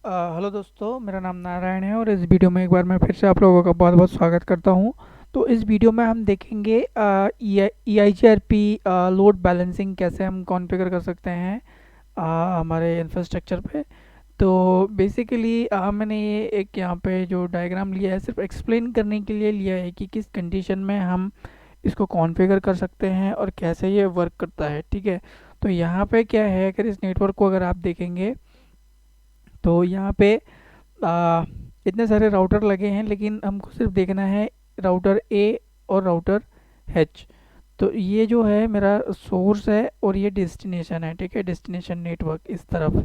Hello दोस्तों, मेरा नाम नारायण है और इस वीडियो में एक बार मैं फिर से आप लोगों का बहुत बहुत स्वागत करता हूं। तो इस वीडियो में हम देखेंगे ई I G R P load balancing कैसे हम कॉन्फ़िगर कर सकते हैं हमारे इंफ्रास्ट्रक्चर पे। तो बेसिकली मैंने ये एक यहाँ पे जो डायग्राम लिया है सिर्फ एक्सप्लेन करने के लिए लिया है कि किस कंडीशन में हम इसको कॉन्फ़िगर कर सकते हैं और कैसे ये वर्क करता है। ठीक है, तो यहाँ पे क्या है, अगर इस नेटवर्क को अगर आप देखेंगे तो यहाँ पे आ, इतने सारे राउटर लगे हैं, लेकिन हमको सिर्फ देखना है राउटर ए और राउटर एच। तो ये जो है मेरा सोर्स है और ये डेस्टिनेशन है। ठीक है, डेस्टिनेशन नेटवर्क इस तरफ।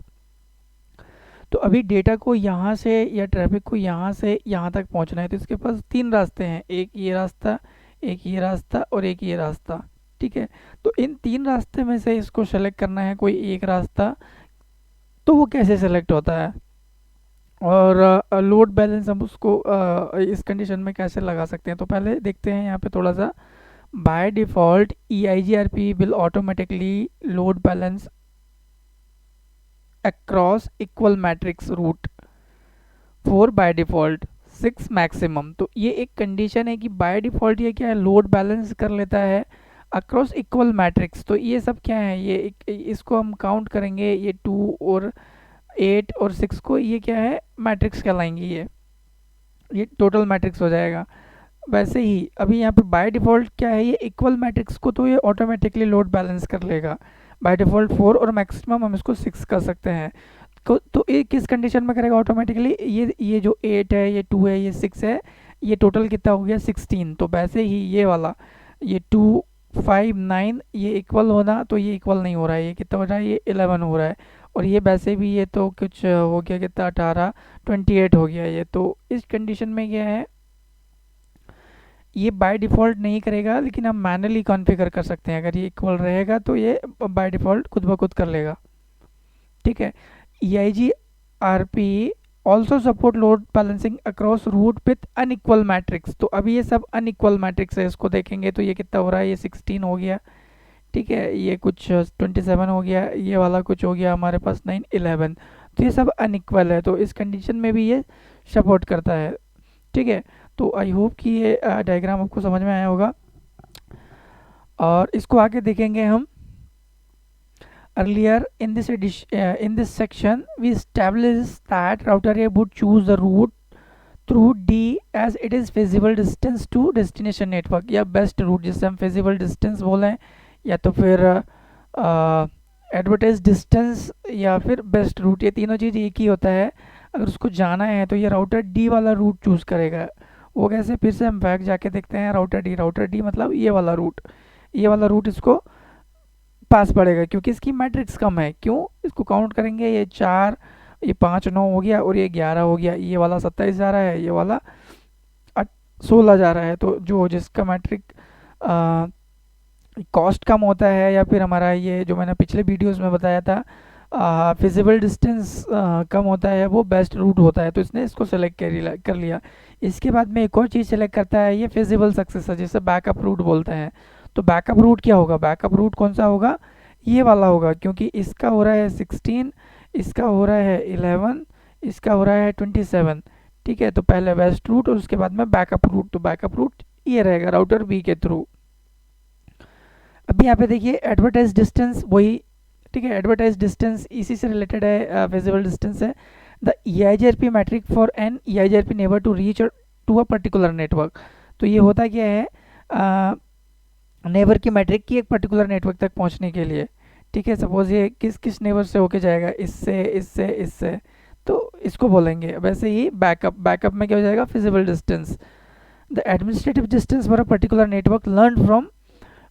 तो अभी डेटा को यहाँ से या ट्रैफिक को यहाँ से यहाँ तक पहुँचना है, तो इसके पास तीन रास्ते हैं, एक ये रास्ता, एक ये रास्ता और एक ये रास्ता। ठीक है, तो इन तीन रास्ते में से इसको सेलेक्ट करना है कोई एक रास्ता। तो वो कैसे सेलेक्ट होता है और लोड बैलेंस हम उसको इस कंडीशन में कैसे लगा सकते हैं, तो पहले देखते हैं यहाँ पे थोड़ा सा। By default E I G R P will automatically load balance across equal matrix root 4 by default 6 maximum. तो ये एक कंडीशन है कि बाय डिफ़ॉल्ट ये क्या है, लोड बैलेंस कर लेता है अक्रॉस इक्वल मैट्रिक्स। तो ये सब क्या है, ये इसको हम काउंट करेंगे, ये 2 और 8 और 6 को, ये क्या है, मैट्रिक्स कहलाएंगे। ये टोटल मैट्रिक्स हो जाएगा। वैसे ही अभी यहाँ पे बाय डिफ़ॉल्ट क्या है, ये इक्वल मैट्रिक्स को तो ये ऑटोमेटिकली लोड बैलेंस कर लेगा। बाय डिफ़ॉल्ट 4 और मैक्सिमम हम इसको 6 कर सकते हैं। तो ये किस कंडीशन में करेगा ऑटोमेटिकली, ये जो 8 है, ये 2 है, ये 6 है, ये टोटल कितना हो गया 16। तो वैसे ही ये वाला, ये 2 5 9, ये इक्वल होना, तो ये इक्वल नहीं हो रहा है, ये कितना हो रहा है, ये 11 हो रहा है। और ये वैसे भी ये तो कुछ हो गया कितना, 18 28 हो गया ये। तो इस कंडीशन में क्या है, ये बाय डिफ़ॉल्ट नहीं करेगा, लेकिन हम मैनुअली कॉन्फ़िगर कर सकते हैं। अगर ये इक्वल रहेगा तो ये बाय डिफ़ॉल्ट खुद ब खुद कर लेगा। ठीक है, E I G R P also support load balancing across route with unequal metrics. तो अभी ये सब अनइक्वल मैट्रिक्स है, इसको देखेंगे तो ये कितना हो रहा है, ये 16 हो गया। ठीक है, ये कुछ 27 हो गया, ये वाला कुछ हो गया हमारे पास 9 11। तो ये सब अनइक्वल है, तो इस कंडीशन में भी ये सपोर्ट करता है। ठीक है, तो आई होप कि ये डायग्राम आपको समझ में आया होगा और इसको आगे देखेंगे हम। Earlier in this section, we established that router A would choose the route through D as it is feasible distance to destination network, या बेस्ट रूट जिससे हम feasible distance बोलें, या तो फिर एडवर्टाइज डिस्टेंस या फिर बेस्ट रूट, ये तीनों चीज़ एक ही होता है। अगर उसको जाना है तो ये राउटर डी वाला रूट चूज़ करेगा। वो कैसे, फिर से हम बैक जाके देखते हैं। राउटर डी मतलब ये वाला रूट, ये वाला रूट इसको पास पड़ेगा क्योंकि इसकी मैट्रिक्स कम है। क्यों, इसको काउंट करेंगे, ये 4, ये 5 9 हो गया और ये 11 हो गया, ये वाला 27 जा रहा है, ये वाला 16 जा रहा है। तो जो जिसका मैट्रिक कॉस्ट कम होता है, या फिर हमारा ये जो मैंने पिछले वीडियोस में बताया था फिजिबल डिस्टेंस कम होता है, वो बेस्ट रूट होता है। तो इसने इसको सेलेक्ट कर लिया। इसके बाद में एक और चीज़ सेलेक्ट करता है, ये फिजिबल सक्सेसर जिसे बैकअप रूट बोलते हैं। तो बैकअप रूट क्या होगा, बैकअप रूट कौन सा होगा, ये वाला होगा, क्योंकि इसका हो रहा है 16, इसका हो रहा है 11, इसका हो रहा है 27। ठीक है, तो पहले बेस्ट रूट और उसके बाद में बैकअप रूट। तो बैकअप रूट ये रहेगा राउटर बी के थ्रू। अभी यहाँ पे देखिए एडवर्टाइज डिस्टेंस वही। ठीक है, एडवर्टाइज डिस्टेंस इसी से रिलेटेड है, विजिबल डिस्टेंस है। The E I G R P metric for an E I G R P neighbour to reach to a particular network. तो ये होता क्या है, नेबर की मैट्रिक की एक पर्टिकुलर नेटवर्क तक पहुंचने के लिए। ठीक है, सपोज ये किस किस नेबर से होके जाएगा, इससे इससे इससे, तो इसको बोलेंगे। वैसे ही बैकअप में क्या हो जाएगा, feasible distance. The administrative distance for a particular network learn from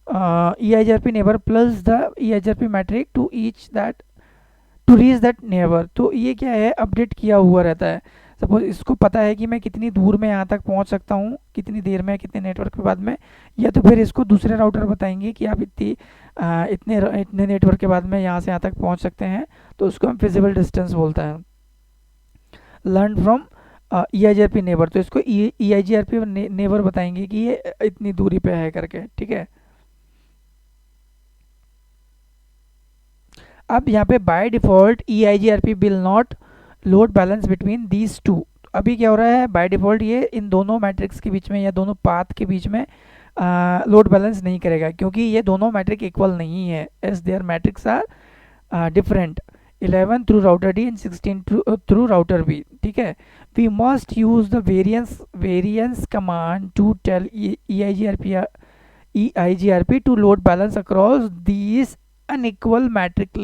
EIGRP neighbor plus the EIGRP metric to reach that neighbor। तो ये क्या है, अपडेट किया हुआ रहता है। सपोज इसको पता है कि मैं कितनी दूर में यहाँ तक पहुँच सकता हूँ, कितनी देर में, कितने नेटवर्क के बाद में, या तो फिर इसको दूसरे राउटर बताएंगे कि आप इतने नेटवर्क के बाद में यहाँ से यहाँ तक पहुँच सकते हैं। तो उसको हम फिजिबल डिस्टेंस बोलता है। लर्न फ्रॉम EIGRP नेबर, तो इसको EIGRP नेबर बताएंगे कि ये इतनी दूरी पे है करके। ठीक है, अब यहाँ पे by default E I G R P will not load balance between these two. अभी क्या हो रहा है, बाय डिफ़ॉल्ट ये इन दोनों मैट्रिक्स के बीच में या दोनों पाथ के बीच में लोड बैलेंस नहीं करेगा, क्योंकि ये दोनों मैट्रिक इक्वल नहीं है, as their metrics are different, 11 through router D and 16 through router B. ठीक है, we must use the variance command to tell EIGRP to load balance across these unequal metric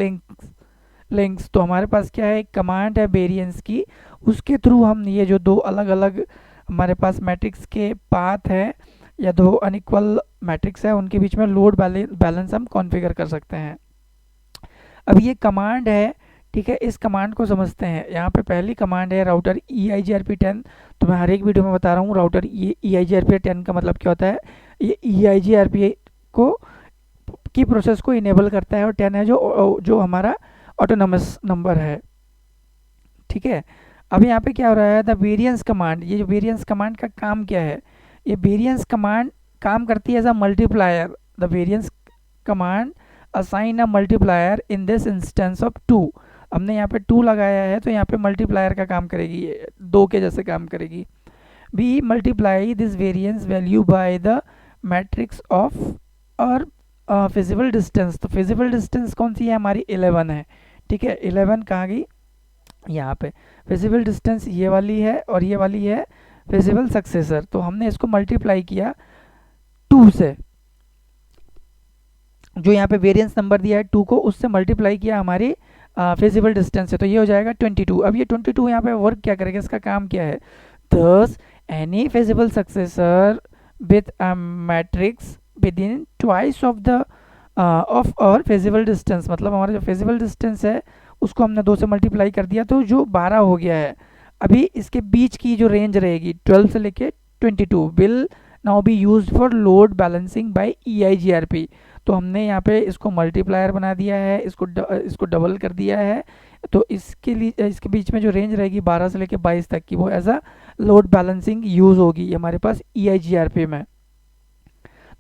links. तो हमारे पास क्या है, एक command है वेरिएंस की, उसके थ्रू हम ये जो दो अलग अलग हमारे पास मैट्रिक्स के पाथ है या दो अनइक्वल मैट्रिक्स है उनके बीच में लोड बैलेंस हम कॉन्फ़िगर कर सकते हैं। अब ये कमांड है, ठीक है, इस कमांड को समझते हैं। यहाँ पे पहली कमांड है राउटर EIGRP10। तो मैं हर एक वीडियो में बता रहा हूँ राउटर EIGRP10 का मतलब क्या होता है। ये EIGRP को की प्रोसेस को इनेबल करता है, और 10 है जो हमारा ऑटोनमस नंबर है। ठीक है, अब यहाँ पे क्या हो रहा है, द वेरिएंस कमांड, ये जो वेरिएंस कमांड का काम क्या है, ये वेरिएंस कमांड काम करती है as a multiplier. The variance command assign a multiplier in this instance of 2। हमने यहाँ पे 2 लगाया है तो यहाँ पे मल्टीप्लायर का काम करेगी, ये 2 के जैसे काम करेगी। We multiply this variance value by the metrics of our feasible distance. तो फिजिबल डिस्टेंस कौन सी है हमारी, 11 है। ठीक है, 11 कहाँ गई, यहाँ पे। फिजिबल डिस्टेंस ये वाली है और ये वाली है फिजिबल सक्सेसर। तो हमने इसको मल्टीप्लाई किया 2 से, जो यहाँ पे वेरिएंस नंबर दिया है 2 को, उससे मल्टीप्लाई किया हमारी फिजिबल डिस्टेंस से, तो ये हो जाएगा 22। अब ये 22 यहाँ पे वर्क क्या करेगा, इसका काम क्या है, thus any feasible successor with a matrix within twice of the of our feasible distance। मतलब हमारा जो feasible distance है उसको हमने 2 से मल्टीप्लाई कर दिया तो जो 12 हो गया है। अभी इसके बीच की जो रेंज रहेगी 12 से लेके 22 will now be use for load balancing by EIGRP। तो हमने यहाँ पे इसको मल्टीप्लायर बना दिया है, इसको डबल कर दिया है। तो इसके लिए इसके बीच में जो रेंज रहेगी 12 से लेके 22 तक की, वो as a load balancing use होगी हमारे पास EIGRP में।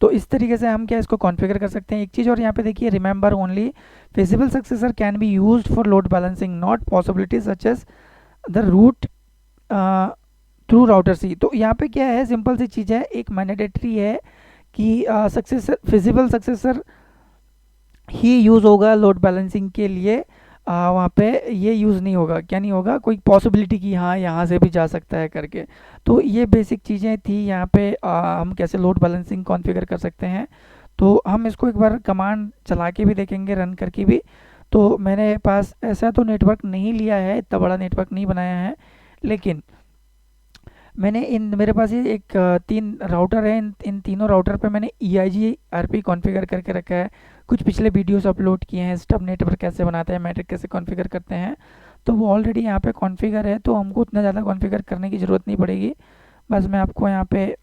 तो इस तरीके से हम क्या इसको कॉन्फ़िगर कर सकते हैं। एक चीज़ और यहाँ पे देखिए, remember only feasible successor can be used for load balancing, not possibilities such as the route through router C. तो यहाँ पे क्या है, सिंपल सी चीज़ है, एक मैंडेटरी है कि सक्सेसर फिजिबल सक्सेसर ही यूज़ होगा लोड बैलेंसिंग के लिए, वहाँ पे ये यूज़ नहीं होगा। क्या नहीं होगा, कोई पॉसिबिलिटी कि हाँ यहाँ से भी जा सकता है करके। तो ये बेसिक चीज़ें थी यहाँ पे, हम कैसे लोड बैलेंसिंग कॉन्फ़िगर कर सकते हैं। तो हम इसको एक बार कमांड चला के भी देखेंगे, रन करके भी। तो मैंने पास ऐसा तो नेटवर्क नहीं लिया है, इतना बड़ा नेटवर्क नहीं बनाया है, लेकिन मैंने मेरे पास ये एक 3 राउटर है, इन तीनों राउटर पे मैंने EIGRP कॉन्फ़िगर करके रखा है। कुछ पिछले वीडियोस अपलोड किए हैं, स्टब नेटवर्क कैसे बनाते हैं, मैट्रिक कैसे कॉन्फ़िगर करते हैं, तो वो ऑलरेडी यहाँ पे कॉन्फ़िगर है, तो हमको उतना ज़्यादा कॉन्फ़िगर करने की ज़रूरत नहीं पड़ेगी। बस मैं आपको यहाँ पे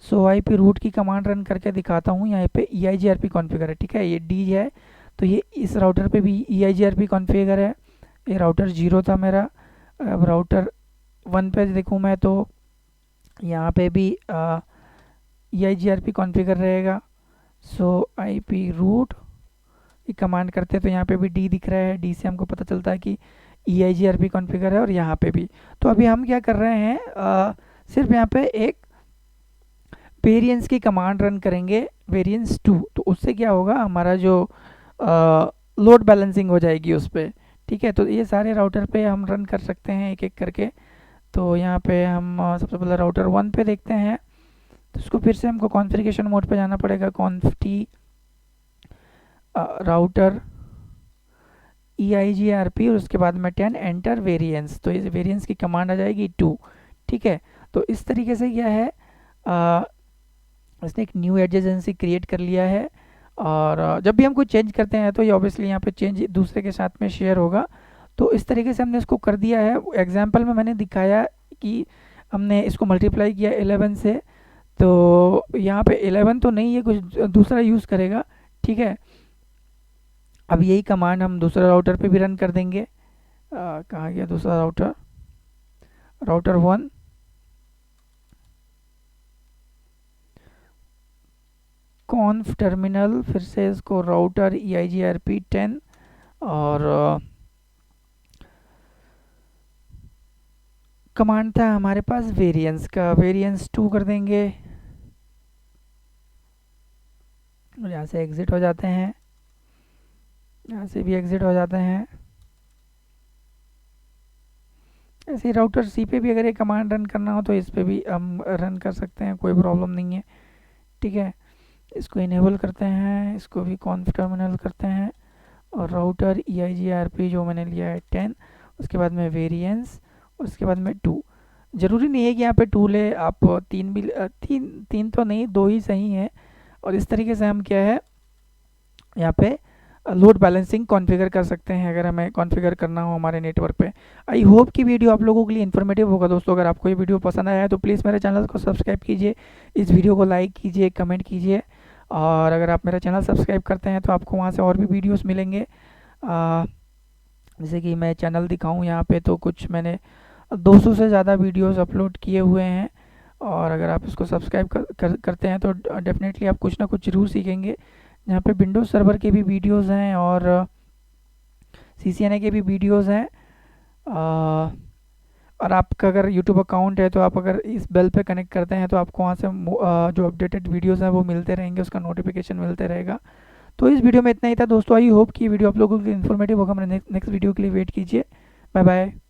सो IP रूट की कमांड रन करके दिखाता हूँ। यहाँ पे EIGRP कॉन्फ़िगर है, ठीक है, ये D है, तो ये इस राउटर पे भी EIGRP कॉन्फ़िगर है। ये राउटर 0 था मेरा, अब राउटर 1 पे देखूँ मैं तो यहाँ पे भी EIGRP कॉन्फ़िगर रहेगा। सो IP रूट ये कमांड करते हैं तो यहाँ पे भी D दिख रहा है, D से हमको पता चलता है कि EIGRP कॉन्फ़िगर है, और यहाँ पे भी। तो अभी हम क्या कर रहे हैं, सिर्फ यहाँ पे एक वेरिएंस की कमांड रन करेंगे, वेरिएंस 2। तो उससे क्या होगा, हमारा जो लोड बैलेंसिंग हो जाएगी उस पर। ठीक है, तो ये सारे राउटर पे हम रन कर सकते हैं एक एक करके। तो यहाँ पे हम सबसे पहले राउटर 1 पे देखते हैं, तो इसको फिर से हमको कॉन्फ़िगरेशन मोड पे जाना पड़ेगा, conft राउटर EIGRP, और उसके बाद में 10 एंटर वेरिएंस। तो इस वेरिएंस की कमांड आ जाएगी 2। ठीक है, तो इस तरीके से क्या है, इसने एक न्यू एडजेंसी क्रिएट कर लिया है, और जब भी हम कुछ चेंज करते हैं तो ये ऑब्वियसली यहाँ पे चेंज दूसरे के साथ में शेयर होगा। तो इस तरीके से हमने इसको कर दिया है। एग्जाम्पल में मैंने दिखाया कि हमने इसको मल्टीप्लाई किया 11 से, तो यहाँ पे 11 तो नहीं है, कुछ दूसरा यूज़ करेगा। ठीक है, अब यही कमांड हम दूसरा राउटर पे भी रन कर देंगे। कहाँ गया दूसरा राउटर, राउटर 1, कॉन्फ टर्मिनल, फिर से इसको राउटर EIGRP 10, और कमांड था हमारे पास वेरिएंस का, वेरिएंस 2 कर देंगे और यहाँ से एग्ज़िट हो जाते हैं, यहाँ से भी एग्ज़िट हो जाते हैं। ऐसे राउटर सी पे भी अगर ये कमांड रन करना हो तो इस पे भी हम रन कर सकते हैं, कोई प्रॉब्लम नहीं है। ठीक है, इसको इनेबल करते हैं, इसको भी कॉन्फ टर्मिनल करते हैं और राउटर EIGRP जो मैंने लिया है 10, उसके बाद में वेरिएंस, उसके बाद में 2। ज़रूरी नहीं है कि यहाँ पे 2 ले, आप 3 भी, तीन तो नहीं, 2 ही सही है। और इस तरीके से हम क्या है यहाँ पे लोड बैलेंसिंग कॉन्फ़िगर कर सकते हैं अगर हमें कॉन्फ़िगर करना हो हमारे नेटवर्क पे। आई होप कि वीडियो आप लोगों के लिए इन्फॉर्मेटिव होगा दोस्तों। अगर आपको ये वीडियो पसंद आया है तो प्लीज़ मेरे चैनल को सब्सक्राइब कीजिए, इस वीडियो को लाइक कीजिए, कमेंट कीजिए। और अगर आप मेरा चैनल सब्सक्राइब करते हैं तो आपको वहाँ से और भी वीडियोस मिलेंगे। जैसे कि मैं चैनल दिखाऊँ यहाँ पे तो कुछ मैंने 200 से ज़्यादा वीडियोस अपलोड किए हुए हैं। और अगर आप इसको सब्सक्राइब करते हैं तो डेफिनेटली आप कुछ ना कुछ ज़रूर सीखेंगे। यहाँ पे विंडोज़ सर्वर के भी वीडियोस हैं और CCNA के भी वीडियोस हैं। और आपका अगर यूट्यूब अकाउंट है तो आप अगर इस बेल पे कनेक्ट करते हैं तो आपको वहाँ से जो अपडेटेड वीडियोस हैं वो मिलते रहेंगे, उसका नोटिफिकेशन मिलते रहेगा। तो इस वीडियो में इतना ही था दोस्तों। आई होप कि ये वीडियो आप लोगों के लिए इन्फॉर्मेटिव होगा। मेरे नेक्स्ट वीडियो के लिए वेट कीजिए। Bye bye.